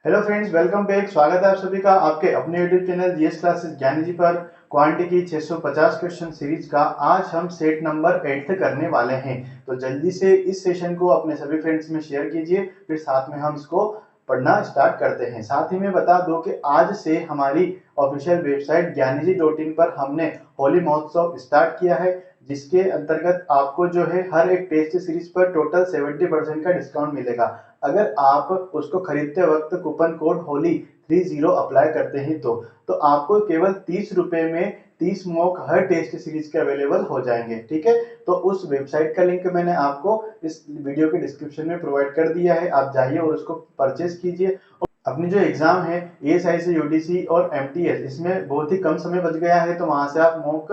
Hello friends, welcome back. स्वागत है आप सभी का आपके अपने यूट्यूब चैनल जीएस क्लासेस ज्ञानी जी पर क्वांटिटी की 650 क्वेश्चन सीरीज का आज हम सेट नंबर 8 करने वाले हैं। तो जल्दी से इस सेशन को अपने सभी फ्रेंड्स में शेयर कीजिए, फिर साथ में हम इसको पढ़ना स्टार्ट करते हैं। साथ ही में बता दो कि आज से हमारी ऑफिशियल वेबसाइट ज्ञानीजी.in पर हमने होली महोत्सव स्टार्ट किया है, जिसके अंतर्गत आपको जो है हर एक टेस्ट सीरीज पर टोटल 70% का डिस्काउंट मिलेगा। अगर आप उसको खरीदते वक्त कूपन कोड होली 30 अप्लाई करते हैं तो आपको केवल 30 रुपए में 30 मॉक हर टेस्ट सीरीज के अवेलेबल हो जाएंगे। ठीक है, तो उस वेबसाइट का लिंक मैंने आपको इस वीडियो के डिस्क्रिप्शन में प्रोवाइड कर दिया है, आप जाइए और उसको परचेज कीजिए। अपनी जो एग्जाम है एएसआई से यूडीसी और एमटीएस, इसमें बहुत ही कम समय बच गया है, तो वहां से आप मॉक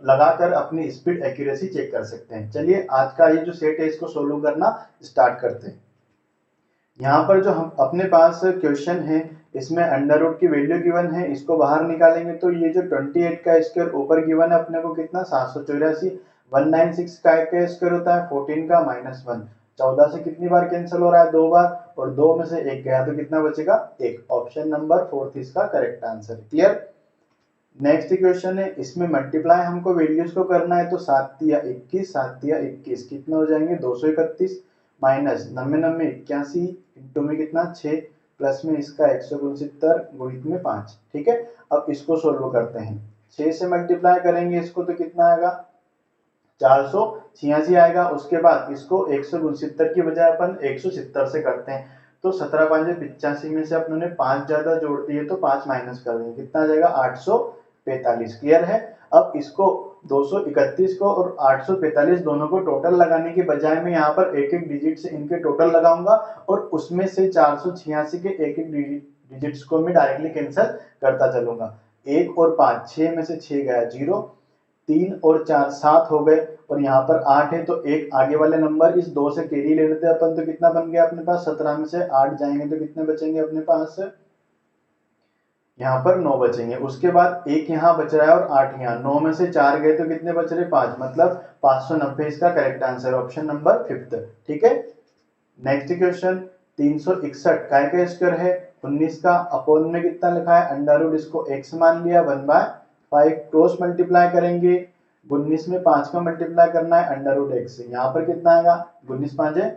लगाकर अपनी स्पीड एक्यूरेसी चेक कर सकते हैं। चलिए आज का ये जो सेट है इसको सोल्व करना स्टार्ट करते हैं। यहाँ पर जो हम अपने पास क्वेश्चन है, इसमें अंडर रूट की वैल्यू गिवन है, इसको बाहर निकालेंगे तो ये जो 28 का स्क्वायर ऊपर गिवन है अपने को कितना 784, 196 का स्क्वायर होता है 14 का -1, 14 से कितनी बार कैंसिल हो रहा है, 2 बार, और 2 में से 1 गया तो कितना बचेगा 1। ऑप्शन नंबर 4 इसका correct answer. Clear. Next question है, इसमें मल्टीप्लाई हमको वैल्यूज को करना है, तो 7 या 21, 7 या 21 कितने हो जाएंगे 231 माइनस 99 81 इंटू में कितना 6 प्लस में इसका 169 गुणित में 5। ठीक है, अब इसको सोल्व करते हैं। 6 से मल्टीप्लाई करेंगे इसको तो कितना आएगा 486 आएगा। उसके बाद इसको 169 की बजाय अपन 170 से करते हैं, तो 17 5 85 में से अपनों ने 5 ज्यादा जोड़ दिए तो 5 माइनस कर देंगे, कितना आ जाएगा 845। क्लियर है। अब इसको 231 को और 845 दोनों को टोटल लगाने के बजाय मैं यहाँ पर एक एक डिजिट से इनके टोटल लगाऊंगा और उसमें से 486 के एक एक डिजिट्स को मैं डायरेक्टली कैंसिल करता चलूंगा। 1 और 5, 6 में से 6 गया 0, 3 और 4 7 हो गए, और यहाँ पर 8 है तो एक आगे वाले नंबर इस 2 से कैरी ले लेते हैं अपन, तो कितना बन गया अपने पास 17 में से 8 जाएंगे तो कितने बचेंगे अपने पास यहाँ पर 9 बचेंगे। उसके बाद एक यहाँ बच रहा है और 8 यहाँ, 9 में से 4 गए तो कितने बच रहे 5, मतलब 590 इसका करेक्ट आंसर, ऑप्शन नंबर 5। ठीक है। नेक्स्ट क्वेश्चन 361 काय का स्क्वायर है 19 का, अपोन में कितना लिखा है अंडर रूट, इसको x मान लिया 1/5, क्रॉस मल्टीप्लाई करेंगे 19 में 5 का मल्टीप्लाई करना है अंडर रूट x से, यहाँ पर कितना आएगा 19 5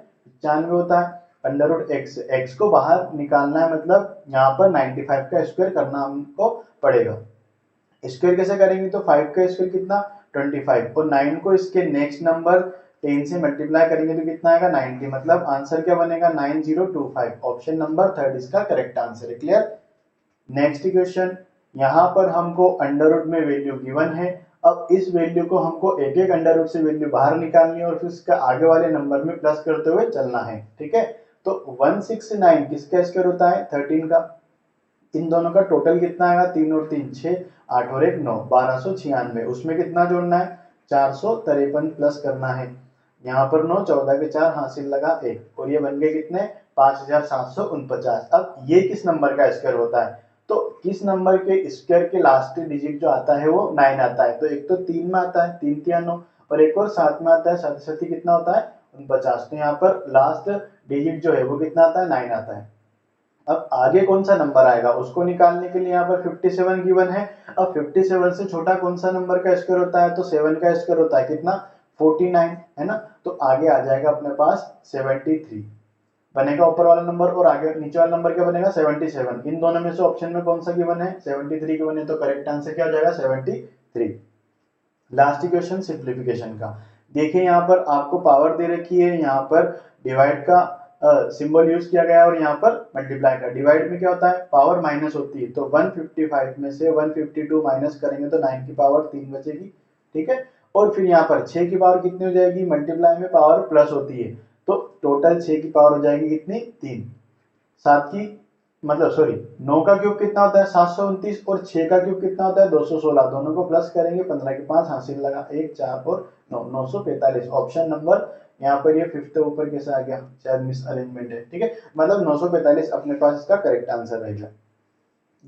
95 होता है, अंडर रूट x को बाहर निकालना है, मतलब यहाँ पर 95 का स्क्वायर करना हमको पड़ेगा। स्क्वायर कैसे करेंगे तो 5 का स्क्वायर कितना 25, और 9 को इसके नेक्स्ट नंबर 10 से मल्टीप्लाई करेंगे तो कितना आएगा 90, मतलब आंसर क्या बनेगा 9025। ऑप्शन नंबर 3 इसका करेक्ट आंसर है। क्लियर। नेक्स्ट क्वेश्चन, यहाँ पर हमको अंडर रूट में वैल्यू गिवन है, अब इस वैल्यू को हमको एक एक अंडर रूट से वैल्यू बाहर निकालनी है और फिर इसका आगे वाले नंबर में प्लस करते हुए चलना है। ठीक है, तो 169 किसका स्क्वायर होता है 13 का, इन दोनों का टोटल कितना आएगा 3 और 3 6, 8 और 1 9, 1296, उसमें कितना जोड़ना है 453 प्लस करना है, यहाँ पर 9 14 के 4 हासिल लगा 1, और ये बन गए कितने 5749। अब ये किस नंबर का स्क्वायर होता है, तो किस नंबर के स्क्वायर के लास्ट डिजिट जो आता है वो 9 आता है, तो एक तो 3 में आता है 3 3 9, और एक और 7 में आता है 7 7 कितना होता है 49, तो यहाँ पर लास्ट डिजिट जो है वो कितना आता है 9 आता है। अब आगे कौन सा नंबर आएगा उसको निकालने के लिए यहाँ पर 57 गिवन है। अब 57 से छोटा कौन सा नंबर का स्क्वायर होता है, तो 7 का स्क्वायर होता है कितना 49, है ना, तो आगे आ जाएगा अपने पास 73 बनेगा ऊपर वाला नंबर, और आगे नीचे वाला नंबर क्या बनेगा 77। इन दोनों में से ऑप्शन में कौन सा गिवन है 73 गिवन है, तो करेक्ट आंसर क्या हो जाएगा 73। लास्ट क्वेश्चन सिंप्लीफिकेशन का, देखिए यहाँ पर आपको पावर दे रखी है, यहाँ पर डिवाइड का सिंबल यूज किया गया है, और यहाँ पर मल्टीप्लाई का, डिवाइड में क्या होता है पावर माइनस होती है, तो 155 में से 152 माइनस करेंगे तो 9 की पावर 3 बचेगी। ठीक है, और फिर यहाँ पर 6 की पावर कितनी हो जाएगी, मल्टीप्लाई में पावर प्लस होती है, तो टोटल 6 की पावर हो जाएगी कितनी 3, 7 की मतलब सॉरी 9 का क्यूब कितना होता है 729, और 6 का क्यूब कितना होता है 216, दोनों को प्लस करेंगे 15 के 5 हासिल लगा 1 4 और 9 945। ऑप्शन नंबर यहाँ पर ये फिफ्थ ऊपर कैसे आ गया, शायद मिस अरेंजमेंट है। ठीक है, मतलब 945 अपने पास इसका करेक्ट आंसर रहेगा।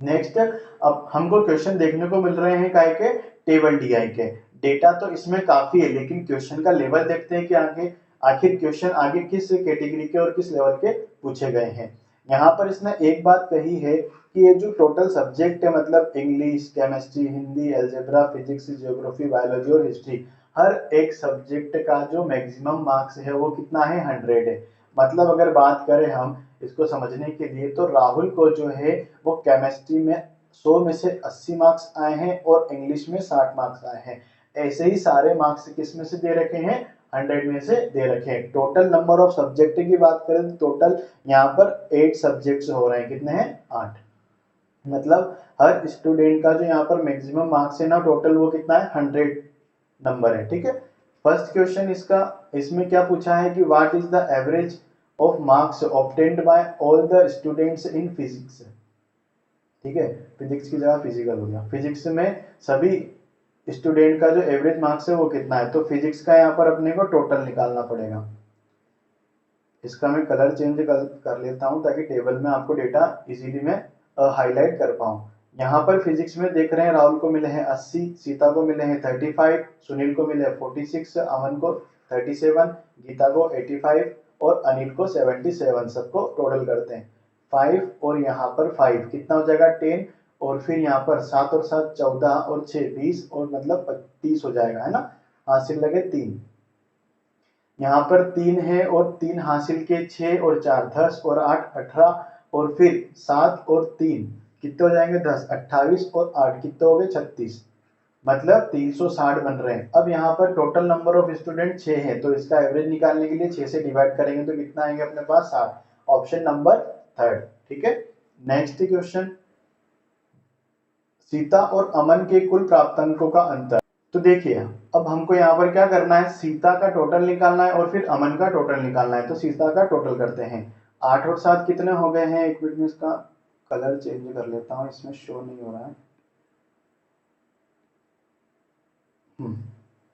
नेक्स्ट, अब हमको क्वेश्चन देखने को मिल रहे हैं काय के टेबल डीआई के, डेटा तो इसमें काफी है लेकिन क्वेश्चन का लेवल देखते हैं कि आगे आखिर क्वेश्चन आगे किस कैटेगरी के और किस लेवल के पूछे गए हैं। यहाँ पर इसने एक बात कही है कि ये जो टोटल सब्जेक्ट है, मतलब English, chemistry, Hindi, algebra, physics, geography, biology और हिस्ट्री, हर एक सब्जेक्ट का जो मैक्सिमम मार्क्स है वो कितना है, 100 है। मतलब अगर बात करें हम इसको समझने के लिए, तो राहुल को जो है वो केमिस्ट्री में 100 में से 80 मार्क्स आए हैं और इंग्लिश में 60 मार्क्स आए हैं। ऐसे ही सारे मार्क्स किस में से दे रखे हैं, 100 में से दे रखे हैं। टोटल नंबर ऑफ सब्जेक्ट की बात करें तो टोटल यहाँ पर 8 सब्जेक्ट्स हो रहे हैं, कितने हैं, 8। मतलब हर स्टूडेंट का जो यहाँ पर मैक्सिमम मार्क्स है ना टोटल, वो कितना है, 100 नंबर है। ठीक है। फर्स्ट क्वेश्चन इसका, इसमें क्या पूछा है कि what is the average of marks obtained by all the students in physics. ठीक है, फिजिक्स की जगह फिजिकल हो गया। फिजिक्स में सभी स्टूडेंट का जो एवरेज मार्क्स है वो कितना है, तो फिजिक्स का यहाँ पर अपने को टोटल निकालना पड़ेगा। इसका मैं कलर चेंज कर लेता हूँ ताकि टेबल में आपको डेटा इजीली मैं हाईलाइट कर पाऊँ। यहाँ पर फिजिक्स में देख रहे हैं राहुल को मिले हैं 80, सीता को मिले हैं 35, सुनील को मिले हैं 46, अमन को 37, गीता को 85 और अनिल को 77। सबको टोटल करते हैं 5 और यहाँ पर 5 कितना हो जाएगा, 10, और फिर यहाँ पर 7 और 7 14 और 6 20 और मतलब 30 हो जाएगा, है ना। हासिल लगे 3, यहाँ पर 3 है और 3 हासिल के 6 और 4 10 और 8 18 और फिर 7 और 3 कितने हो जाएंगे, 10 28 और 8 कितने हो गए, 36। मतलब 360 बन रहे हैं। अब यहाँ पर टोटल नंबर ऑफ स्टूडेंट 6 है, तो इसका एवरेज निकालने के लिए 6 से डिवाइड करेंगे तो कितना आएंगे अपने पास, 60। Option number third. ठीक है। नेक्स्ट क्वेश्चन, सीता और अमन के कुल प्राप्तांकों का अंतर। तो देखिए अब हमको यहाँ पर क्या करना है, सीता का टोटल निकालना है और फिर अमन का टोटल निकालना है। तो सीता का टोटल करते हैं, 8 और 7 कितने हो गए हैं, एक मिनट में इसका कलर चेंज कर लेता हूँ, इसमें शो नहीं हो रहा है।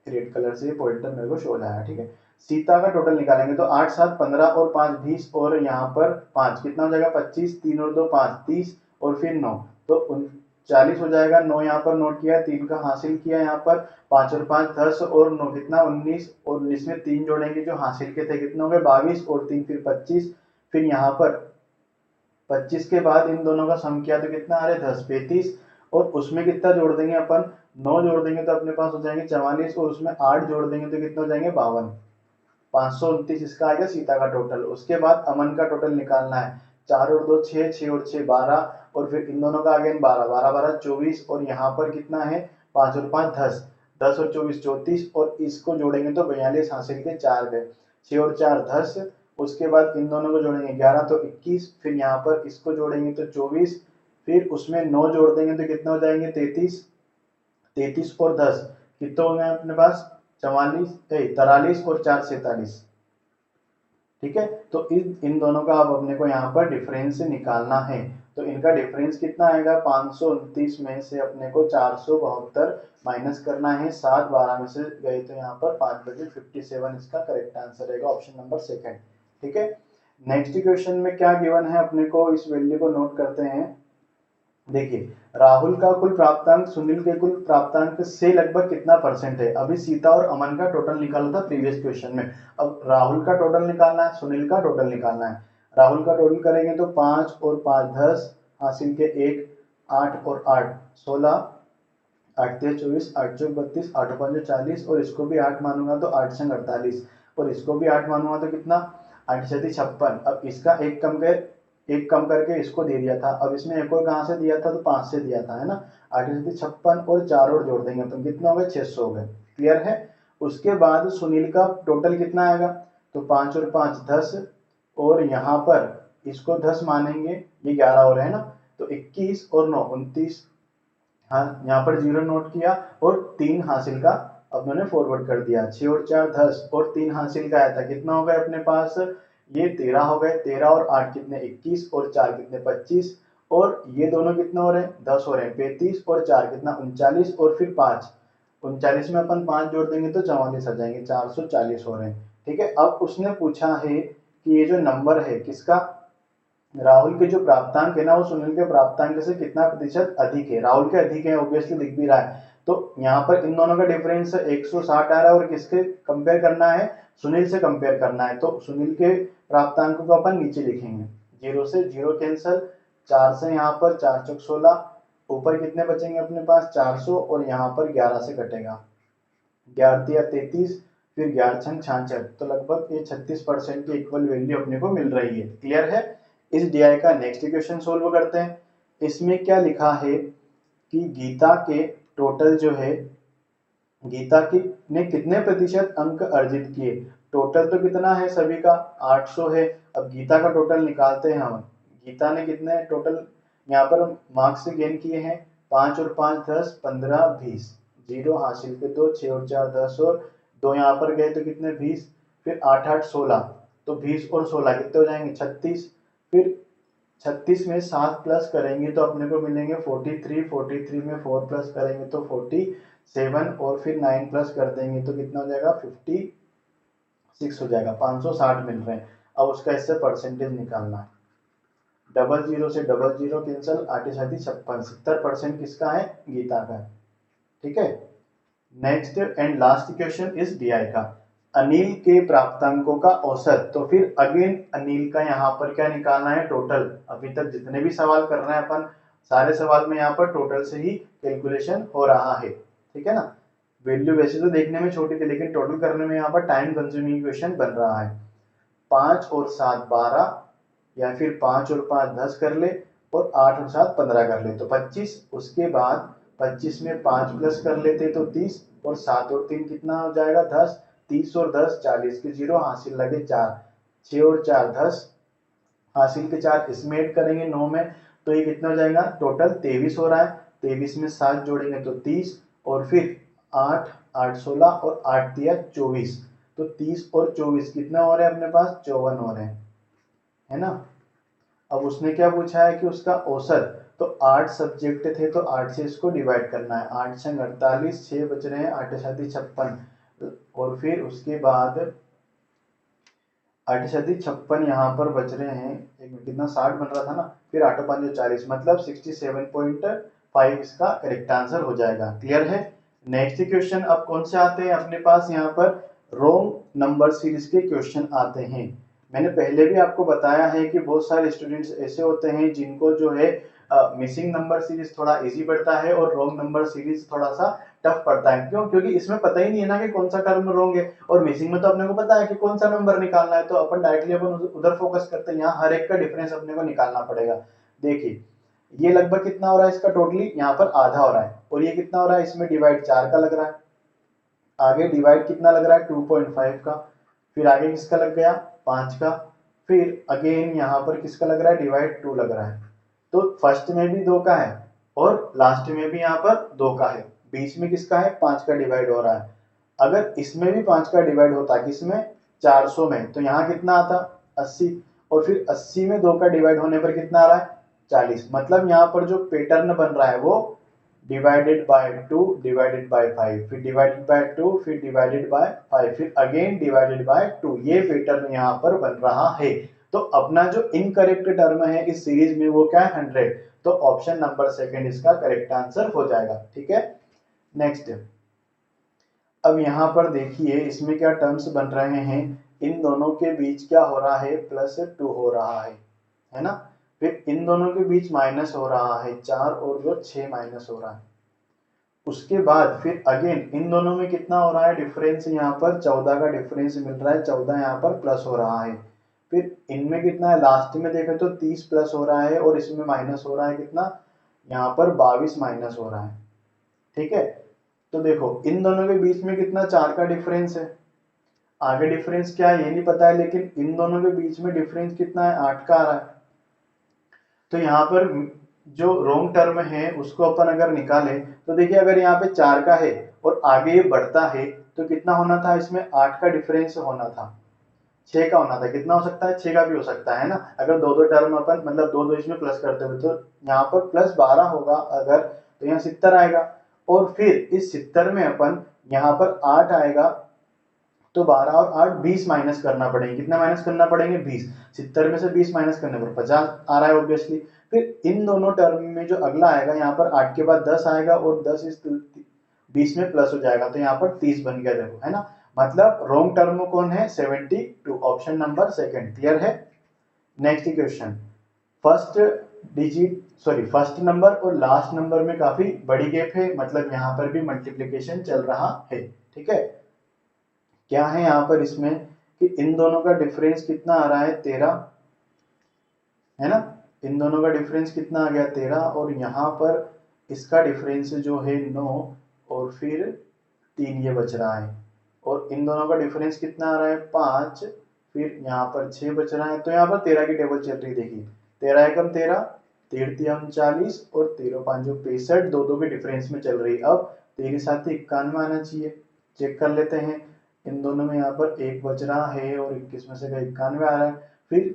रेड कलर से पॉइंटर मेरे को शो हो जाएगा। ठीक है, सीता का टोटल निकालेंगे तो 8 7 15 और 5 20 और यहाँ पर 5 कितना हो जाएगा, 25, 3 और 2 5 30 और फिर 9 तो 39 हो जाएगा। 9 यहाँ पर नोट किया, 3 का हासिल किया, यहाँ पर 5 और 5 10 और 9 कितना 19 और 19 में 3 जोड़ेंगे जो हासिल के थे, कितना हो गए 22 और 3 फिर 25, फिर यहाँ पर 25 के बाद इन दोनों का सम किया तो कितना आ रहा है 10 35 और उसमें कितना जोड़ देंगे अपन, 9 जोड़ देंगे तो अपने पास हो जाएंगे 44 और उसमें 8 जोड़ देंगे तो कितना हो जाएंगे 52, 529 इसका आएगा सीता का टोटल। उसके बाद अमन का टोटल निकालना है, 4 और 2 6 6 और 6 12 और फिर इन दोनों का अगेन 12 12 12 24 और यहाँ पर कितना है 5 और 5 10 10 और 24 34 और इसको जोड़ेंगे तो 42 हासिल के 4 गए, 6 और 4 10, उसके बाद इन दोनों को जोड़ेंगे 11 तो 21, फिर यहाँ पर इसको जोड़ेंगे तो 24, फिर उसमें 9 जोड़ देंगे तो कितना हो जाएंगे 33, 33 और 10 कितने हो गए अपने पास 44 43 और 4 47। ठीक है, तो इन दोनों का अब अपने को यहाँ पर डिफरेंस निकालना है। तो इनका डिफरेंस कितना आएगा, 529 में से अपने को 472 माइनस करना है, 7 12 में से गए तो यहाँ पर 5 बजे 57 इसका करेक्ट आंसर रहेगा, ऑप्शन नंबर सेकंड। ठीक है। नेक्स्ट क्वेश्चन में क्या गिवन है अपने को, इस वैल्यू को नोट करते हैं। देखिए राहुल का कुल प्राप्तांक सुनील के कुल प्राप्तांक से लगभग कितना परसेंट है। अभी सीता और अमन का टोटल निकाला था प्रीवियस क्वेश्चन में, अब राहुल का टोटल निकालना है, सुनील का टोटल निकालना है। राहुल का टोटल करेंगे तो 5 और 5 10 हासिल के 1 8 और 8 16 8 3 24 8 चौक 32 8 5 40 और इसको भी 8 मानूंगा तो 8 संग 48 और इसको भी 8 मानूंगा तो कितना 8 छत्ती 56। अब इसका एक कम करके इसको दे दिया था, अब इसमें एक और कहाँ से दिया था तो 5 से दिया था, है ना। 8 छत्ती 56 और 4 और जोड़ देंगे तो कितना हो गया 600 हो गए। क्लियर है। उसके बाद सुनील का टोटल कितना आएगा, तो 5 और 5 10 और यहाँ पर इसको 10 मानेंगे, ये 11 हो रहे हैं ना, तो 21 और 9 29, हाँ यहाँ पर 0 नोट किया और 3 हासिल का अब मैंने फॉरवर्ड कर दिया, 6 और 4 10 और 3 हासिल का आया था, कितना हो गया अपने पास, ये 13 हो गए, 13 और 8 कितने 21 और 4 कितने 25 और ये दोनों कितने हो रहे हैं 10 हो रहे हैं, 35 और 4 कितना 39 और फिर 5 39 में अपन 5 जोड़ देंगे तो 44 आ जाएंगे, 440 हो रहे हैं। ठीक है। अब उसने पूछा है कि ये जो नंबर है किसका, राहुल के जो प्राप्तांक है ना वो सुनील के प्राप्तांक से कितना प्रतिशत अधिक है। राहुल के अधिक है, ऑब्वियसली दिख भी रहा है, तो यहाँ पर इन दोनों का डिफरेंस 160 आ रहा है और किसके कंपेयर करना है, सुनील से कंपेयर करना है, तो सुनील के प्राप्तांक को अपन नीचे लिखेंगे 0 से 0 कैंसल, 4 से यहाँ पर 4 चौक 16, ऊपर कितने बचेंगे अपने पास 400 और यहाँ पर 11 से कटेगा, 11 या 33, फिर 11 छंग 66, तो लगभग ये 36% की इक्वल वैल्यू अपने को मिल रही है। क्लियर है। इस डी का नेक्स्ट इक्वेशन सोल्व करते हैं। इसमें क्या लिखा है कि गीता के टोटल जो है, गीता की ने कितने प्रतिशत अंक अर्जित किए। टोटल तो कितना है सभी का 800 है। अब गीता का टोटल निकालते हैं हम। गीता ने कितने टोटल यहाँ पर मार्क्स से गेन किए हैं, 5 और 5 10, 15 20, 0 हासिल के 2, 6 और 4 10 और 2 यहाँ पर गए तो कितने 20, फिर 8 8 16, तो 20 और 16 कितने हो जाएंगे 36, फिर 36 में 7 प्लस करेंगे तो अपने को मिलेंगे 43, 43 में 4 प्लस करेंगे तो 47 और फिर 9 प्लस कर देंगे तो कितना हो जाएगा 56 हो जाएगा, 560 मिल रहे हैं। अब उसका इससे परसेंटेज निकालना है। डबल जीरो से डबल जीरो कैंसल, 8 7 56, 70% किसका है गीता का। ठीक है। नेक्स्ट एंड लास्ट क्वेश्चन इस डीआई का, अनिल के प्राप्तांकों का औसत। तो फिर अगेन अनिल का यहाँ पर क्या निकालना है टोटल। अभी तक जितने भी सवाल कर रहे हैं अपन, सारे सवाल में यहाँ पर टोटल से ही कैलकुलेशन हो रहा है। ठीक है ना। वैल्यू वैसे तो देखने में छोटी थी लेकिन टोटल करने में यहाँ पर टाइम कंज्यूमिंग क्वेश्चन बन रहा है। 5 और 7 12, या फिर 5 और 5 10 कर ले, और 8 और 7 15 कर ले तो 25। उसके बाद 25 में 5 प्लस कर लेते तो 30, और 7 और 3 कितना हो जाएगा 10, 30 और 10 40 के 0 हासिल लगे 4, 6 और 4 10 हासिल के 4, इसमें ऐड करेंगे 9 में तो ये कितना हो जाएगा टोटल 23 हो रहा है। 23 में 7 जोड़ेंगे तो 30, और फिर 8 8 16 और 8 दिया 24, तो 30 और 24 कितना हो रहा है अपने पास 54 हो रहे हैं, है ना। अब उसने क्या पूछा है कि उसका औसत, तो 8 सब्जेक्ट थे तो 8 से इसको डिवाइड करना है, 8 छंग 48, 6 बच रहे हैं, 8 7 56, और फिर उसके बाद 8 7 56 यहाँ पर बच रहे हैं, एक मिनट कितना 60 बन रहा था ना, फिर 8 5 40, मतलब 67.5 इसका करेक्ट आंसर हो जाएगा। क्लियर है। नेक्स्ट क्वेश्चन अब कौन से आते हैं अपने पास, यहाँ पर रॉन्ग नंबर सीरीज के क्वेश्चन आते हैं। मैंने पहले भी आपको बताया है कि बहुत सारे स्टूडेंट्स ऐसे होते हैं जिनको जो है मिसिंग नंबर सीरीज थोड़ा इजी पड़ता है और रॉन्ग नंबर सीरीज थोड़ा सा टफ पड़ता है। क्यों? क्योंकि इसमें पता ही नहीं है ना कि कौन सा टर्म रॉन्ग है, और मिसिंग में तो अपने को पता है कि कौन सा नंबर निकालना है, तो अपन डायरेक्टली अपन उधर फोकस करते हैं। यहाँ हर एक का डिफरेंस अपने को निकालना पड़ेगा। देखिए ये लगभग कितना हो रहा है इसका टोटली, यहाँ पर आधा हो रहा है, और ये कितना हो रहा है इसमें डिवाइड 4 का लग रहा है, आगे डिवाइड कितना लग रहा है 2.5 का, फिर आगे किसका लग गया 5 का, फिर अगेन यहाँ पर किसका लग रहा है डिवाइड 2 लग रहा है। तो फर्स्ट में भी 2 का है और लास्ट में भी यहाँ पर 2 का है, बीच में किसका है 5 का डिवाइड हो रहा है। अगर इसमें भी 5 का डिवाइड होता किसमें 400 में, तो यहाँ कितना आता 80, और फिर 80 में 2 का डिवाइड होने पर कितना आ रहा है 40। मतलब यहाँ पर जो पैटर्न बन रहा है वो डिवाइडेड बाय 2 डिवाइडेड बाय 5, फिर डिवाइडेड बाय 2, फिर डिवाइडेड बाय 5, फिर अगेन डिवाइडेड बाय 2, ये पैटर्न यहाँ पर बन रहा है। तो अपना जो इनकरेक्ट टर्म है इस सीरीज में वो क्या है 100, तो ऑप्शन नंबर सेकंड इसका करेक्ट आंसर हो जाएगा। ठीक है। नेक्स्ट अब यहाँ पर देखिए इसमें क्या टर्म्स बन रहे हैं, इन दोनों के बीच क्या हो रहा है +2 हो रहा है ना। फिर इन दोनों के बीच माइनस हो रहा है 4 और जो 6 माइनस हो रहा है। उसके बाद फिर अगेन इन दोनों में कितना हो रहा है डिफरेंस, यहाँ पर 14 का डिफरेंस मिल रहा है, 14 यहाँ पर प्लस हो रहा है। फिर इनमें कितना है लास्ट में देखें तो 30 प्लस हो रहा है, और इसमें माइनस हो रहा है कितना, यहाँ पर 22 माइनस हो रहा है। ठीक है। तो देखो इन दोनों के बीच में कितना 4 का डिफरेंस है, आगे डिफरेंस क्या है ये नहीं पता है, लेकिन इन दोनों के बीच में डिफरेंस कितना है 8 का आ रहा है। तो यहाँ पर जो रॉन्ग टर्म है उसको अपन अगर निकालें तो देखिए अगर यहाँ पे 4 का है और आगे ये बढ़ता है तो कितना होना था इसमें 8 का डिफरेंस होना था, 6 का होना था। कितना हो सकता है 6 का भी हो सकता है ना, अगर दो दो टर्म अपन मतलब दो दो इसमें प्लस करते हुए, तो यहाँ पर +12 होगा अगर, तो यहाँ 70 आएगा, और फिर इस 70 में अपन यहाँ पर 8 आएगा, तो 12 और 8 20 माइनस करना पड़ेगा। कितना माइनस करना पड़ेंगे 20, 70 में से 20 माइनस करने पर 50 आ रहा है ऑब्वियसली। फिर इन दोनों टर्म में जो अगला आएगा यहाँ पर 8 के बाद 10 आएगा, और 10 इस 20 में प्लस हो जाएगा, तो यहाँ पर 30 बन गया देखो, है ना। मतलब रॉन्ग टर्म कौन है 72, ऑप्शन नंबर सेकंड। क्लियर है। Next question, first digit sorry first number और लास्ट नंबर में काफी बड़ी गैप है, मतलब यहाँ पर भी मल्टीप्लिकेशन चल रहा है। ठीक है, क्या है यहाँ पर इसमें कि इन दोनों का डिफरेंस कितना आ रहा है 13, है ना। इन दोनों का डिफरेंस कितना आ गया 13, और यहाँ पर इसका डिफरेंस जो है 9 और फिर 3 ये बच रहा है, और इन दोनों का डिफरेंस कितना आ रहा है 5, फिर यहाँ पर 6 बच रहा है। तो यहाँ पर 13 की टेबल चल रही, देखिए 13 एकम 13, 13 40 और 13 5 65, दो के डिफरेंस में चल रही। अब 13 7 91 आना चाहिए, चेक कर लेते हैं। इन दोनों में यहाँ पर 1 बच रहा है और 21 में से 91 आ रहा है, फिर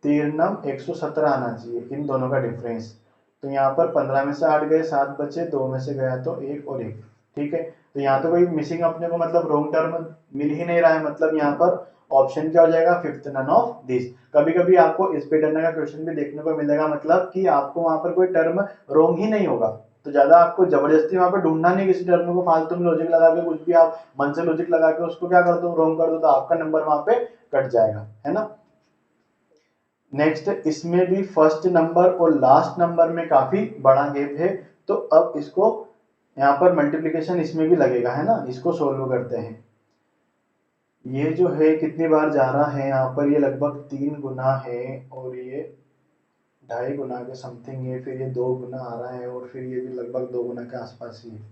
13 117 आना चाहिए इन दोनों का डिफरेंस। तो यहाँ पर 15 में से 8 गए, 7 बचे, 2 में से गया तो 1 और 1। ठीक है, तो यहाँ तो कोई मिसिंग अपने को मतलब रॉन्ग टर्म मिल ही नहीं रहा है, मतलब यहाँ पर ऑप्शन क्या हो जाएगा फिफ्थ नन ऑफ दिस। कभी कभी आपको इस पैटर्न का क्वेश्चन भी देखने को मिलेगा, मतलब कि आपको वहां पर कोई टर्म रॉन्ग ही नहीं होगा, तो ज्यादा आपको जबरदस्ती वहां पर ढूंढना नहीं किसी टर्म को, फालतू में लॉजिक लगा के कुछ भी आप मन से लॉजिक लगा के उसको क्या कर दो रॉन्ग कर दो, तो आपका नंबर वहां पे कट जाएगा, है ना। नेक्स्ट, इसमें भी फर्स्ट नंबर और लास्ट नंबर में काफी बड़ा गैप है, तो अब इसको यहाँ पर मल्टीप्लिकेशन इसमें भी लगेगा, है ना। इसको सोल्व करते हैं। ये जो है कितनी बार जा रहा है यहाँ पर, ये लगभग 3 गुना है, और ये 2.5 गुना के समथिंग है, फिर ये 2 गुना आ रहा है, और फिर ये भी लगभग 2 गुना के आसपास ही है।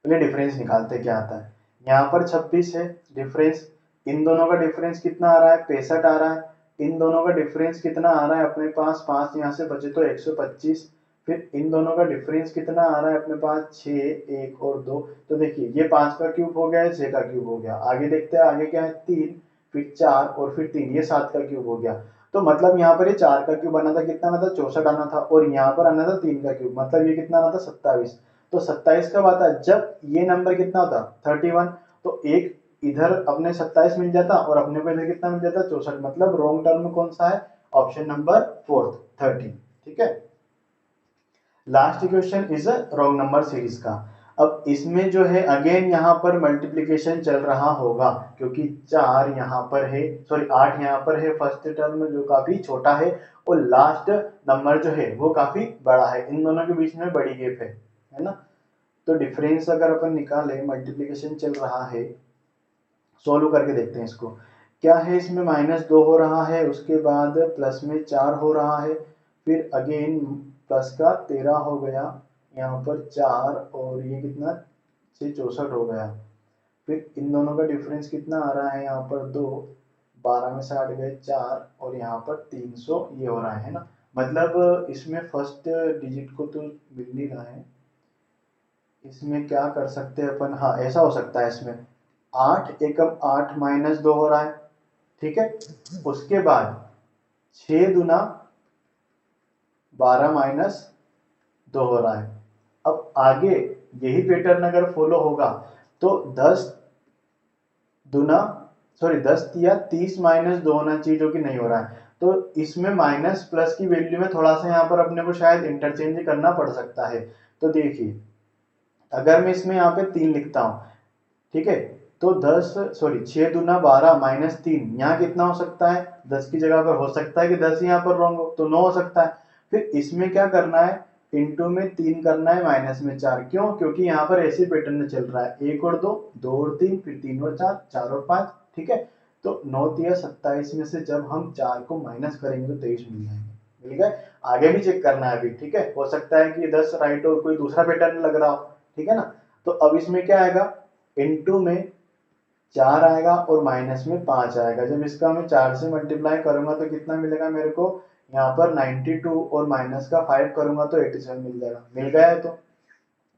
पहले डिफरेंस निकालते क्या आता है। यहाँ पर 26 है डिफरेंस, इन दोनों का डिफरेंस कितना आ रहा है 65 आ रहा है, इन दोनों का डिफरेंस कितना आ रहा है अपने पास 5, यहाँ से बचे तो 125, फिर इन दोनों का डिफरेंस कितना आ रहा है अपने पास 6, 1 और 2। तो देखिए ये 5 का क्यूब हो गया है, 6 का क्यूब हो गया, आगे देखते हैं आगे क्या है 3, फिर 4 और फिर 3, ये 7 का क्यूब हो गया। तो मतलब यहाँ पर ये 4 का क्यूब आना था, कितना आना था 64 आना था, और यहाँ पर आना था 3 का क्यूब, मतलब ये कितना आना था 27। तो 27 कब आता है जब ये नंबर कितना होता 31, तो एक इधर अपने 27 मिल जाता और अपने को इधर कितना मिल जाता 64, मतलब रॉन्ग टर्म कौन सा है ऑप्शन नंबर 4 13। ठीक है, last equation is a wrong number series का। अब इसमें जो है अगेन यहाँ पर मल्टीप्लिकेशन चल रहा होगा, क्योंकि 4 यहाँ पर है, सॉरी 8 यहाँ पर है फर्स्ट टर्म जो काफी छोटा है, और लास्ट नंबर जो है वो काफी बड़ा है, इन दोनों के बीच में बड़ी गैप है ना। तो डिफरेंस अगर अपन निकाले, मल्टीप्लिकेशन चल रहा है, सोल्व करके देखते हैं इसको। क्या है इसमें -2 हो रहा है, उसके बाद प्लस में 4 हो रहा है, फिर अगेन प्लस का 13 हो गया, यहाँ पर 4 और ये कितना 6 64 हो गया, फिर इन दोनों का डिफरेंस कितना आ रहा है यहाँ पर 2, 12 में से 8 गए 4 और यहाँ पर 300 ये हो रहा है ना। मतलब इसमें फर्स्ट डिजिट को तो मिल नहीं रहा है, इसमें क्या कर सकते हैं अपन, हाँ ऐसा हो सकता है इसमें 8 एकम 8 -2 हो रहा है, ठीक है। उसके बाद 6 दुना 12 -2 हो रहा है। अब आगे यही पैटर्न अगर फॉलो होगा तो 10 दुना सॉरी 10 या 30 -2 होना चाहिए, जो कि नहीं हो रहा है। तो इसमें माइनस प्लस की वैल्यू में थोड़ा सा यहाँ पर अपने को शायद इंटरचेंज करना पड़ सकता है। तो देखिए अगर मैं इसमें यहाँ पे 3 लिखता हूँ, ठीक है, तो 6 दुना 12 -3 यहाँ कितना हो सकता है 10 की जगह पर, हो सकता है कि 10 यहाँ पर रॉन्ग हो तो 9 हो सकता है। फिर इसमें क्या करना है, इंटू में 3 करना है, माइनस में 4, क्यों, क्योंकि यहाँ पर ऐसे पैटर्न में चल रहा है 1 और 2, 2 और 3, फिर 3 और 4, 4 और 5, ठीक है। तो 9 या 27 में से जब हम 4 को माइनस करेंगे तो 23 मिल जाएंगे, मिल गए। आगे भी चेक करना है अभी, ठीक है, हो सकता है कि 10 राइट और कोई दूसरा पैटर्न लग रहा हो, ठीक है ना। तो अब इसमें क्या आएगा, इंटू में 4 आएगा और माइनस में 5 आएगा। जब इसका मैं 4 से मल्टीप्लाई करूंगा तो कितना मिलेगा मेरे को, यहाँ पर 92 और माइनस का 5 करूंगा तो 87 मिल जाएगा, मिल गया है। तो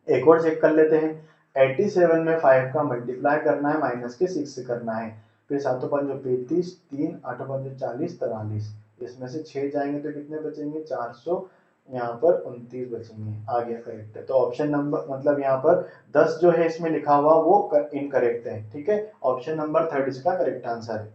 एक और चेक कर लेते हैं, 87 में 5 का मल्टीप्लाई करना है, माइनस के 6 से करना है, फिर 7 5 35, 3 8 5 40 43, इसमें से 6 जाएंगे तो कितने बचेंगे 400, यहाँ पर 29 बचेंगे, आ गया करेक्ट है। तो ऑप्शन नंबर मतलब यहाँ पर 10 जो है इसमें लिखा हुआ वो इनकरेक्ट है, ठीक है, ऑप्शन नंबर 3 इसका करेक्ट आंसर है।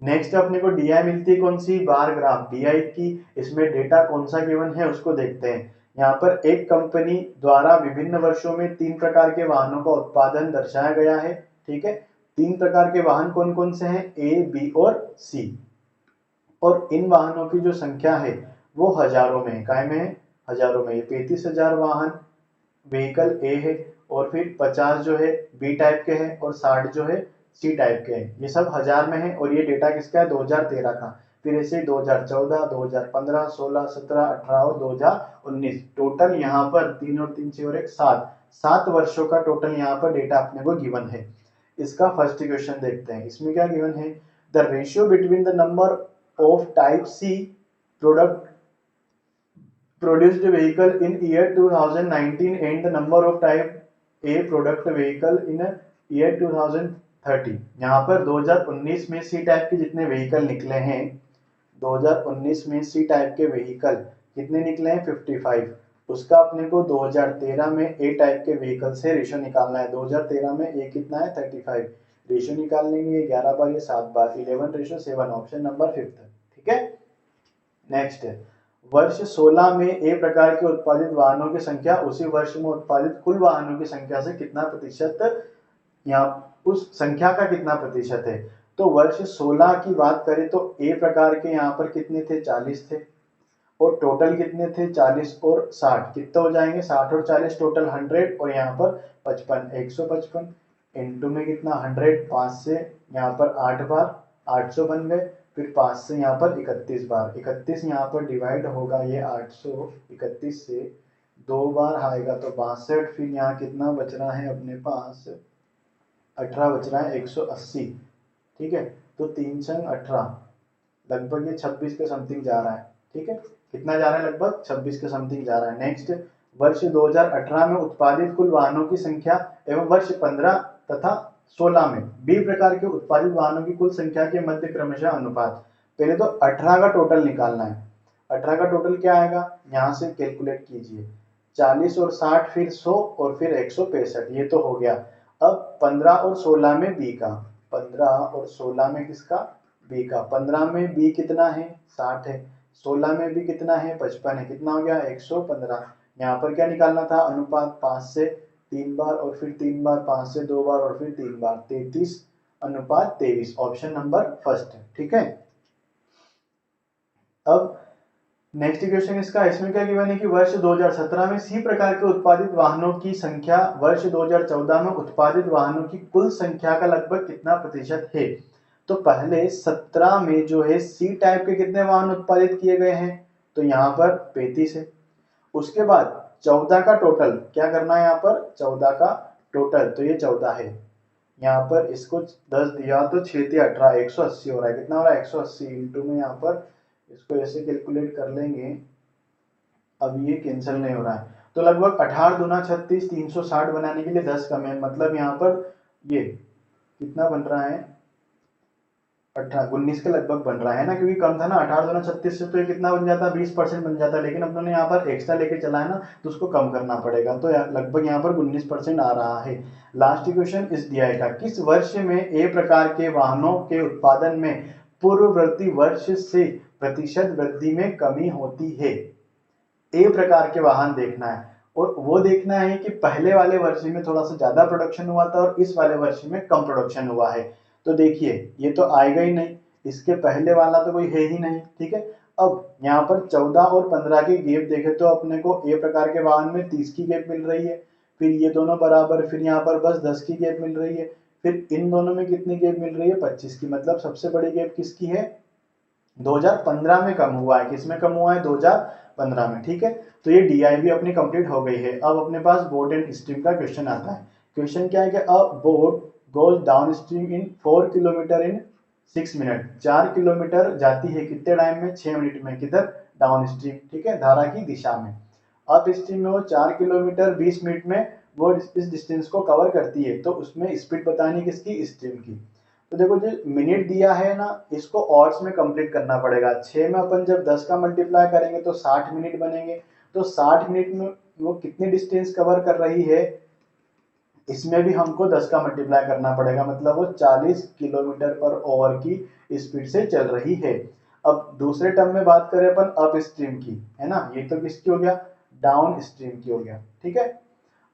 नेक्स्ट अपने को डीआई मिलती है कौन सी, बार ग्राफ डीआई की, इसमें डेटा कौन सा गिवन है उसको देखते हैं। यहाँ पर एक कंपनी द्वारा विभिन्न वर्षों में 3 प्रकार के वाहनों का उत्पादन दर्शाया गया है, ठीक है। 3 प्रकार के वाहन कौन कौन से हैं, ए बी और सी। और इन वाहनों की जो संख्या है वो हजारों में है, काय में है, हजारों में। ये 35,000 वाहन व्हीकल ए है, और फिर 50 जो है बी टाइप के हैं, और 60 जो है सी टाइप के हैं। ये सब हजार में है, और ये डेटा किसका है, 2013 का। फिर ऐसे 2014, 2015, 16, 17, 18 और 2019, टोटल यहाँ पर 3 और 3 6 और 1 7 वर्षों का टोटल यहाँ पर डेटा अपने को गिवन है। इसका फर्स्ट क्वेश्चन देखते हैं। इसमें क्या गिवन है, the ratio between the number of type C product produced vehicle in year 2019 and the number of type A product vehicle in year 2030। यहाँ पर 2019 में सी टाइप के जितने व्हीकल निकले हैं, 2019 में सी टाइप के व्हीकल कितने निकले हैं, 55। उसका अपने को 2013 में ए टाइप के व्हीकल से रेशो निकालना है। 2013 में ए कितना है, 35। रेशो निकाल लेंगे, 11 बार, ये 7 बार, 11:7, ऑप्शन नंबर 5। ठीक है। नेक्स्ट है, वर्ष 16 में ए प्रकार के उत्पादित वाहनों की संख्या उसी वर्ष में उत्पादित कुल वाहनों की संख्या से कितना प्रतिशत, या उस संख्या का कितना प्रतिशत है। तो वर्ष 16 की बात करें तो ए प्रकार के यहाँ पर कितने थे, 40 थे, और टोटल कितने थे, 40 और 60, कितने हो जाएंगे, 60 और 40 टोटल 100, और यहाँ पर 55, 155 इंटू में कितना 100, 5 से यहाँ पर 8 बार 800 बन गए, फिर 5 से यहाँ पर 31 बार, 31 यहाँ पर डिवाइड होगा ये 831 से, 2 बार आएगा तो 62, फिर यहाँ कितना बच रहा है अपने पास, 18 बच रहा है, 180। ठीक है, तो 3 संग 18, लगभग ये 26 के समथिंग जा रहा है। ठीक है, कितना जा रहा है, लगभग 26 के समथिंग जा रहा है। नेक्स्ट, वर्ष 2018 में उत्पादित कुल वाहनों की संख्या एवं वर्ष 15 तथा 16 में बी प्रकार के उत्पादित वाहनों की कुल संख्या के मध्य क्रमशः अनुपात। पहले तो 18 का टोटल निकालना है। 18 का टोटल क्या आएगा, यहाँ से कैलकुलेट कीजिए, 40 और 60, फिर 100 और फिर 165, ये तो हो गया। अब 15 और 16 में बी का, 15 और 16 में किसका, बी का। 15 में बी कितना है, 60 है, 16 में भी कितना है, 55 है, कितना हो गया, 115। यहाँ पर क्या निकालना था, अनुपात, 5 से 3 बार और फिर 3 बार, 5 से 2 बार और फिर 3 बार, 33:23, ऑप्शन नंबर फर्स्ट है। ठीक है। अब नेक्स्ट क्वेश्चन इसका, इसमें क्या गिवन है कि वर्ष 2017 में सी प्रकार के उत्पादित वाहनों की संख्या वर्ष 2014 में उत्पादित वाहनों की कुल संख्या का लगभग कितना प्रतिशत है। तो पहले 17 में जो है सी टाइप के कितने वाहन उत्पादित किए गए हैं, तो यहाँ पर 35 है। उसके बाद 14 का टोटल क्या करना है, यहाँ पर 14 का टोटल, तो ये 14 है। यहाँ पर इसको 10 दिया तो 6 × 18, 180 हो रहा है, कितना हो रहा है, 180 इंटू में यहाँ पर इसको ऐसे कैलकुलेट कर लेंगे, अब ये कैंसिल नहीं हो रहा है, तो लगभग 18 दूना 36, 360 बनाने के लिए 10 कम है, मतलब यहाँ पर ये कितना बन रहा है, 19 के लगभग बन रहा है ना, क्योंकि कम था ना, 18 दूना 36 से तो ये कितना बन जाता, 20% बन जाता, लेकिन अपनों ने यहाँ पर एक्स्ट्रा लेके चला है ना, तो उसको कम करना पड़ेगा, तो लगभग यहाँ पर 19% आ रहा है। लास्ट क्वेश्चन इस दिया था, किस वर्ष में ए प्रकार के वाहनों के उत्पादन में पूर्ववर्ती वर्ष से प्रतिशत वृद्धि में कमी होती है। ए प्रकार के वाहन देखना है, और वो देखना है कि पहले वाले वर्ष में थोड़ा सा ज्यादा प्रोडक्शन हुआ था और इस वाले वर्ष में कम प्रोडक्शन हुआ है। तो देखिए ये तो आएगा ही नहीं, इसके पहले वाला तो कोई है ही नहीं। ठीक है, अब यहाँ पर 14 और 15 की गैप देखे तो अपने को ए प्रकार के वाहन में 30 की गैप मिल रही है, फिर ये दोनों बराबर, फिर यहाँ पर बस 10 की गैप मिल रही है, फिर इन दोनों में कितनी गैप मिल रही है, 25 की। मतलब सबसे बड़ी गैप किसकी है, 2015 में कम हुआ है। किसमें कम हुआ है, 2015 में। ठीक है, तो ये डीआईबी अपनी कंप्लीट हो गई है। अब अपने पास बोट एंड स्ट्रीम का क्वेश्चन आता है। क्वेश्चन क्या है कि अ boat goes down stream in 4 kilometre in 6 minute, 4 kilometre जाती है कितने टाइम में, 6 मिनट में, किधर, डाउन स्ट्रीम। ठीक है, धारा की दिशा में। अप स्ट्रीम में वो 4 किलोमीटर 20 मिनट में वो इस डिस्टेंस को कवर करती है, तो उसमें स्पीड बतानी किसकी, स्ट्रीम की। तो देखो जो मिनट दिया है ना, इसको ऑर्स में कंप्लीट करना पड़ेगा। 6 में अपन जब 10 का मल्टीप्लाई करेंगे तो 60 मिनट बनेंगे, तो 60 मिनट में वो कितनी डिस्टेंस कवर कर रही है, इसमें भी हमको 10 का मल्टीप्लाई करना पड़ेगा, मतलब वो 40 किलोमीटर पर आवर की स्पीड से चल रही है। अब दूसरे टर्म में बात करें अपन अप स्ट्रीम की, है ना, ये तो किसकी हो गया, डाउन स्ट्रीम की हो गया। ठीक है,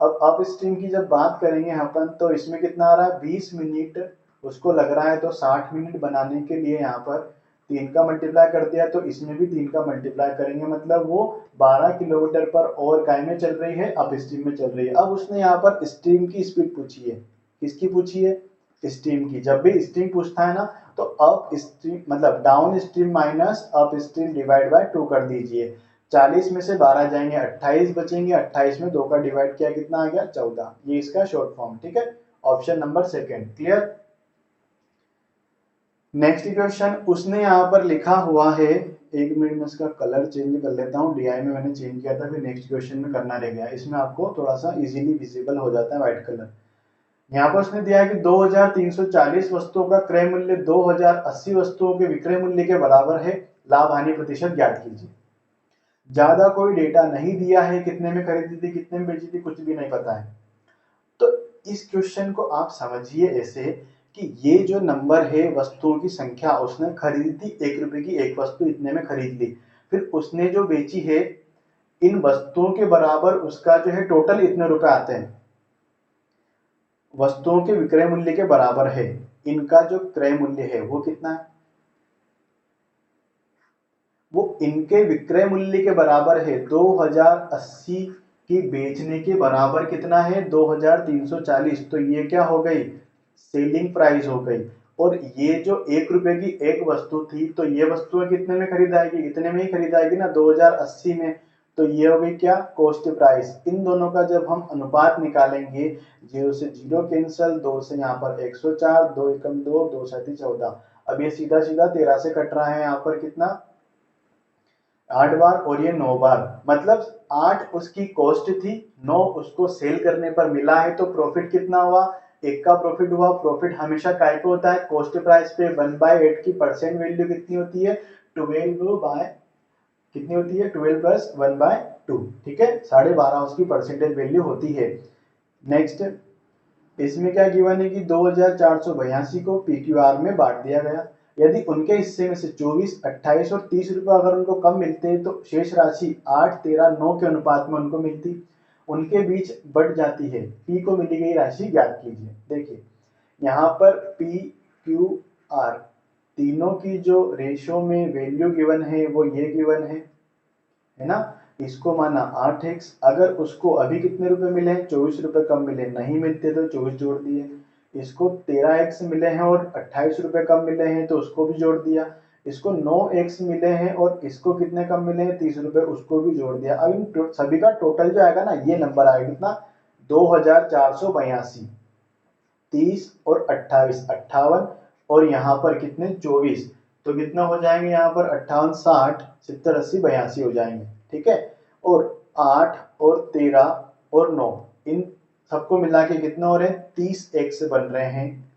अब अप स्ट्रीम की जब बात करेंगे अपन, तो इसमें कितना आ रहा है, 20 मिनट उसको लग रहा है, तो 60 मिनट बनाने के लिए यहाँ पर 3 का मल्टीप्लाई कर दिया तो इसमें भी 3 का मल्टीप्लाई करेंगे, मतलब वो 12 किलोमीटर पर और काय में चल रही है, अप स्ट्रीम में चल रही है। अब उसने यहाँ पर स्ट्रीम की स्पीड पूछी है, किसकी पूछी है, स्ट्रीम की। जब भी स्ट्रीम पूछता है ना तो अप स्ट्रीम मतलब down stream minus up stream divide by 2 कर दीजिए। 40 में से 12 जाएंगे 28 बचेंगे, 28 में 2 का डिवाइड किया कितना आ गया 14। ये इसका शॉर्ट फॉर्म, ठीक है, option number second clear. Next question उसने यहाँ पर लिखा हुआ है, एक मिनट में इसका कलर चेंज कर लेता हूँ, डीआई में मैंने चेंज किया था, फिर नेक्स्ट क्वेश्चन में करना रह गया, इसमें आपको थोड़ा सा इजीली विजिबल हो जाता है व्हाइट कलर। यहाँ पर उसने दिया है कि 2340 वस्तुओं का क्रय मूल्य 2080 वस्तुओं के विक्रय मूल्य के बराबर है, लाभ हानि प्रतिशत ज्ञात कीजिए। ज्यादा कोई डेटा नहीं दिया है, कितने में खरीदी थी कितने में बेची थी कुछ भी नहीं पता है। तो इस क्वेश्चन को आप समझिए ऐसे कि ये जो नंबर है वस्तुओं की संख्या, उसने खरीदी थी 1 रुपए की एक वस्तु, इतने में खरीद ली, फिर उसने जो बेची है इन वस्तुओं के बराबर उसका जो है टोटल इतने रुपए आते हैं, वस्तुओं के विक्रय मूल्य के बराबर है, इनका जो क्रय मूल्य है वो कितना है, वो इनके विक्रय मूल्य के बराबर है 2080 की बेचने के बराबर कितना है 2340। तो ये क्या हो गई, सेलिंग प्राइस हो गई। और ये जो 1 रुपए की एक वस्तु थी तो ये वस्तुएं कितने में खरीदाएगी, इतने में ही खरीदाएगी ना 2080 में। तो ये हो गई क्या, कॉस्ट प्राइस। इन दोनों का जब हम अनुपात निकालेंगे, 0 से 0 कैंसल, 2 से यहाँ पर 104, 2 एकम 2, 2 साथी 14। अब ये सीधा सीधा 13 से कट रहा है, यहाँ पर कितना 8 बार और ये 9 बार, मतलब 8 उसकी कॉस्ट थी, 9 उसको सेल करने पर मिला है। तो प्रॉफिट कितना हुआ, एक का प्रॉफिट हुआ। प्रॉफिट हमेशा काय पे होता है, कॉस्ट प्राइस पे। 1/8 की परसेंट वैल्यू कितनी होती है, 12 बाय कितनी होती है, 12 प्लस 1/2, ठीक है, 12.5 उसकी परसेंटेज वैल्यू होती है। नेक्स्ट इसमें क्या गिवन है कि 2482 को पीक्यूआर में बांट दिया गया। यदि उनके हिस्से में से 24, 28 और 30 रुपए अगर उनको कम मिलते हैं तो शेष राशि 8, 13, 9 के अनुपात में उनको मिलती, उनके बीच बढ़ जाती है। पी को मिली गई राशि ज्ञात कीजिए। देखिए यहाँ पर पी क्यू आर तीनों की जो रेशो में वैल्यू गिवन है वो ये गिवन है ना। इसको माना 8x, अगर उसको अभी कितने रुपए मिले हैं 24 रुपए कम मिले, नहीं मिलते तो 24 जोड़ दिए। इसको 13x मिले हैं और 28 रुपए कम मिले हैं तो उसको भी जोड़ दिया। इसको 9x मिले हैं और इसको कितने कम मिले हैं 30 रुपए, उसको भी जोड़ दिया। अब इन सभी का टोटल जो आएगा ना, ये नंबर आएगा कितना 2482, 30 और 28 58 और यहाँ पर कितने 24, तो कितना हो जाएंगे यहाँ पर 58, 60, 70, 80, 82 हो जाएंगे, ठीक है। और 8 और 13 और 9 इन सबको मिला के कितना हो रहे हैं 30x बन रहे हैं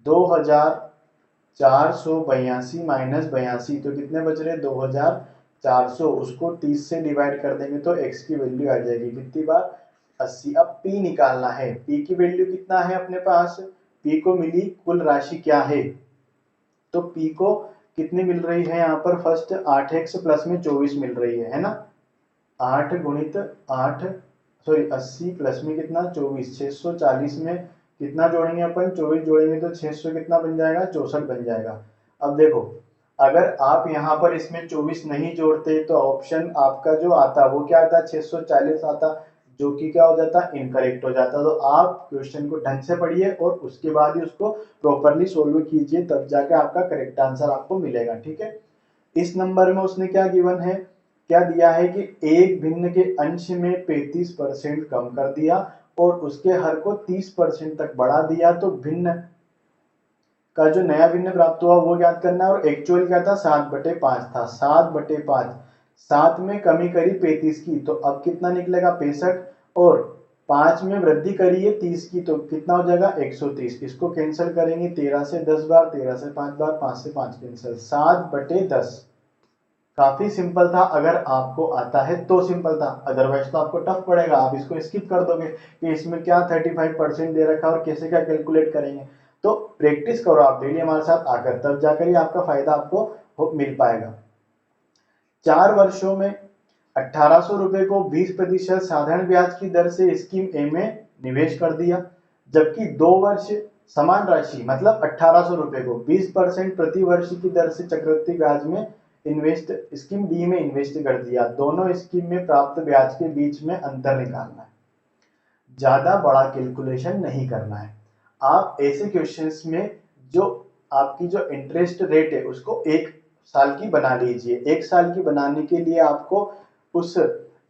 2482 माइनस 82, तो कितने बच रहे हैं 2400। उसको 30 से डिवाइड कर देंगे तो x की वैल्यू आ जाएगी कितनी बार 80। अब p निकालना है, p की वैल्यू कितना है अपने पास, p को मिली कुल राशि क्या है, तो p को कितनी मिल रही है यहाँ पर फर्स्ट 8x प्लस में 24 मिल रही है ना। 8 गुणित 8 सॉरी 80 प्लस में कितना 24, 640 में कितना जोड़ेंगे अपन 24 जोड़ेंगे तो 600 कितना बन जाएगा 64 बन जाएगा। अब देखो अगर आप यहाँ पर इसमें 24 नहीं जोड़ते तो ऑप्शन आपका जो आता वो क्या आता 640 आता, जो कि क्या हो जाता इनकरेक्ट हो जाता। तो आप क्वेश्चन को ढंग से पढ़िए और उसके बाद ही उसको प्रॉपरली सोल्व कीजिए, तब जाके आपका करेक्ट आंसर आपको मिलेगा, ठीक है। इस नंबर में उसने क्या गिवन है, क्या दिया है कि एक भिन्न के अंश में 35% कम कर दिया और उसके हर को 30% तक बढ़ा दिया, तो भिन्न का जो नया भिन्न प्राप्त हुआ वो ज्ञात करना है। और एक्चुअल क्या था 7/5 था, 7/5, 7 में कमी करी 35 की तो अब कितना निकलेगा 65, और 5 में वृद्धि करी है 30 की तो कितना हो जाएगा 130। इसको कैंसिल करेंगे 13 से 10 बार, 13 से 5 बार, 5 से 5 कैंसिल, 7/10। काफी सिंपल था, अगर आपको आता है तो सिंपल था, अदरवाइज तो आपको टफ पड़ेगा, आप इसको स्किप कर दोगे कि इसमें क्या 35% दे रखा है और कैसे क्या कैलकुलेट करेंगे। तो प्रैक्टिस करो आप डेली हमारे साथ आकर, तब जाकर ही आपका फायदा आपको मिल पाएगा। 4 वर्षों में 1800 रुपए को 20% साधारण ब्याज की दर से स्कीम ए में निवेश कर दिया, जबकि 2 वर्ष समान राशि मतलब 1800 रुपए को 20% प्रति वर्ष की दर से चक्रवृद्धि ब्याज में इन्वेस्ट स्कीम बी में इन्वेस्ट कर दिया। दोनों स्कीम में प्राप्त ब्याज के बीच में अंतर निकालना है, ज्यादा बड़ा कैलकुलेशन नहीं करना है। आप ऐसे क्वेश्चंस में जो आपकी जो इंटरेस्ट रेट है उसको 1 साल की बना लीजिए। 1 साल की बनाने के लिए आपको उस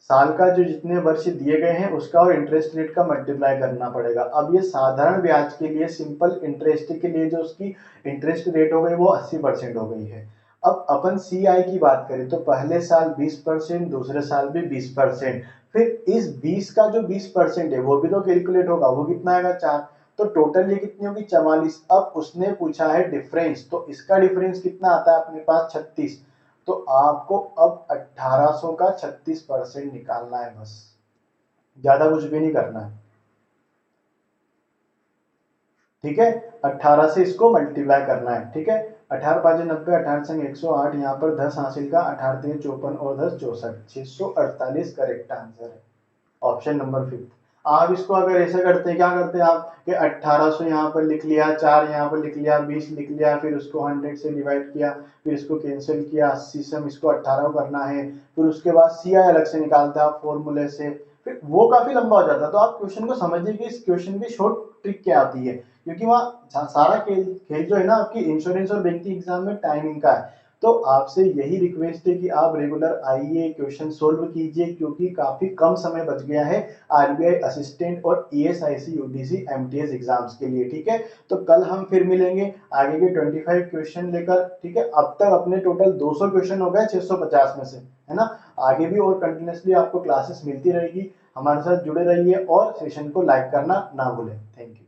साल का जो जितने वर्ष दिए गए हैं उसका और इंटरेस्ट रेट का मल्टीप्लाई करना पड़ेगा। अब ये साधारण ब्याज के लिए, सिंपल इंटरेस्ट के लिए जो उसकी इंटरेस्ट रेट हो गई वो 80% हो गई है। अब अपन CI की बात करें तो पहले साल 20%, दूसरे साल भी 20%, फिर इस 20 का जो 20% है वो भी तो कैलकुलेट होगा, वो कितना आएगा 4, तो टोटल ये कितनी होगी 44। अब उसने पूछा है डिफरेंस, तो इसका डिफरेंस कितना आता है अपने पास 36, तो आपको अब 1800 का 36% निकालना है, बस ज्यादा कुछ भी नहीं करना है। ठीक है, 18 से इसको मल्टीप्लाई करना है। ठीक है, 18 5 90, 18 संग 108, यहाँ पर 10 हासिल का, 18 3 54 और 10 64, 648 करेक्ट आंसर है, ऑप्शन नंबर 5। आप इसको अगर ऐसा करते हैं, क्या करते हैं आप कि 1800 यहाँ पर लिख लिया, 4 यहाँ पर लिख लिया, 20 लिख लिया, फिर उसको 100 से डिवाइड किया, फिर इसको कैंसिल किया, 80 से हम इसको 18 करना है, फिर उसके बाद CI अलग से निकालते हैं आप फॉर्मूले से, फिर वो काफी लंबा हो जाता है। तो आप क्वेश्चन को समझिए कि इस क्वेश्चन की शॉर्ट ट्रिक क्या आती है, क्योंकि वहाँ सारा खेल जो है ना आपकी इंश्योरेंस और बैंकिंग एग्जाम में टाइमिंग का है। तो आपसे यही रिक्वेस्ट है कि आप रेगुलर आइए, क्वेश्चन सोल्व कीजिए, क्योंकि काफी कम समय बच गया है RBI असिस्टेंट और ESIC UTC MTS एग्जाम्स के लिए। ठीक है, तो कल हम फिर मिलेंगे आगे के 25 क्वेश्चन लेकर। ठीक है, अब तक अपने टोटल 200 क्वेश्चन हो गए 650 में से, है ना। आगे भी और कंटिन्यूसली आपको क्लासेस मिलती रहेगी, हमारे साथ जुड़े रहिए और सेशन को लाइक करना ना भूलें। Thank you.